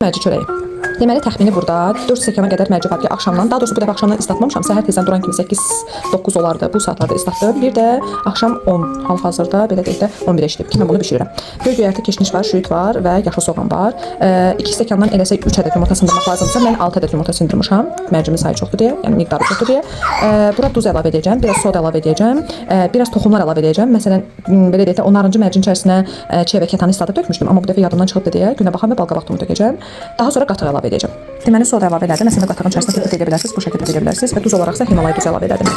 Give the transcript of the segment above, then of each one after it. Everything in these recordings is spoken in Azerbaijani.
Mərci çörəyi. Deməli təxmini burada 4 stəkana qədər mərci var ki, axşamdan, daha doğrusu bu dəfə axşamdan islatmamışam. Səhər tezdən duran kimi 8-9 olardı. Bu saatlarda islatdım. Bir də axşam 10, hal-hazırda belə deyək də 11-ə işləyib ki, mən bunu bişirirəm. Göy göyərti, keşniş var, şüyüt var və yaşıl soğan var. 2 stəkandan eləsək 3 ədəd yumurta sındırmaq lazımdırsa, mən 6 ədəd yumurta sındırmışam. Mərcimin sayı çoxdur deyə, yəni miqdarı çoxdur deyə. Bura duz əlavə edəcəm, biraz soda əlavə edəcəm, biraz toxumlar əlavə edəcəm. Məsələn, belə deyək də 10-cı mərcin içərisinə çiğ və kətanı isladıb tökmüşdüm, amma bu dəfə yadımdan çıxıb deyə günə baxan və balqabaq tökəcəm. Daha sonra qatıq əlavə edəcəm. Deməli soda əlavə elədim. Məsələn, qatığın içərisinə edə bilərsiniz, bu şəkildə edə bilərsiniz və duz olaraqsa Himalay duzu əlavə elədim.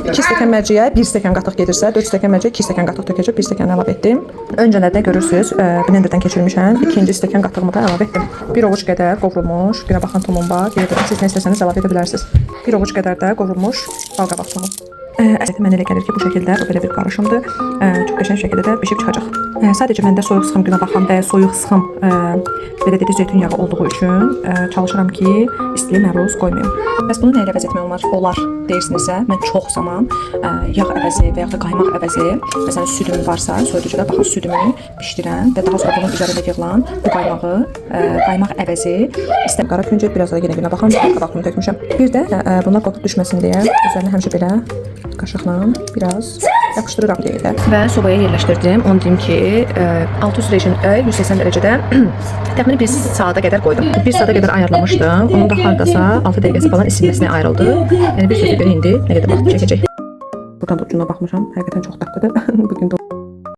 2 stəkan mərciyə 1 stəkan qatıq gedirsə, 4 stəkan mərciyə 2 stəkan qatıq tökəcəm, 1 stəkan əlavə etdim. Öncələrdə görürsüz, blenderdən keçirmişəm. 2-ci stəkan qatığımı da əlavə etdim. 1 ovuc qədər qovrulmuş, günə baxan tumum var. Yerdə siz nə istəsəniz əlavə edə bilərsiniz. 1 ovuc qədər də qovrulmuş balqabaq tumu. Əslində mənə elə gəlir ki, bu şəkildə belə bir qarışımdır. Çox qəşəng şəkildə də bişib çıxacaq. Sadəcə məndə soyuq sıxım günə baxan və soyuq sıxım belə deyək zeytun yağı olduğu üçün çalışıram ki, istiliyə məruz qoymayım. Bəs bunu nə ilə əvəz etmək olar deyirsinizsə, mən çox zaman yağ əvəzi və ya da qaymaq əvəzi, məsələn südüm varsa, soyuducuda baxın südümü bişdirən və daha sonra bunun üzərində yığılan bu qaymaq əvəzi istəm qara küncə biraz da yenə günə baxan qabağımı tökmüşəm. Bir də bunlar qopub düşməsin deyə üzərinə həmişə belə qaşıqla biraz yapışdırıram deyək də. Və sobaya yerləşdirdim. Onu deyim ki, alt üst rejimdə 180 dərəcədə təxminən 1 saata qədər qoydum. 1 saata qədər ayarlamışdım. Onun da hardasa 6 dəqiqəsi falan isinməsinə ayrıldı. Yəni bir sözlə görə indi nə qədər vaxt çəkəcək. Buradan da ucuna baxmışam. Həqiqətən çox dadlıdır. Bugün də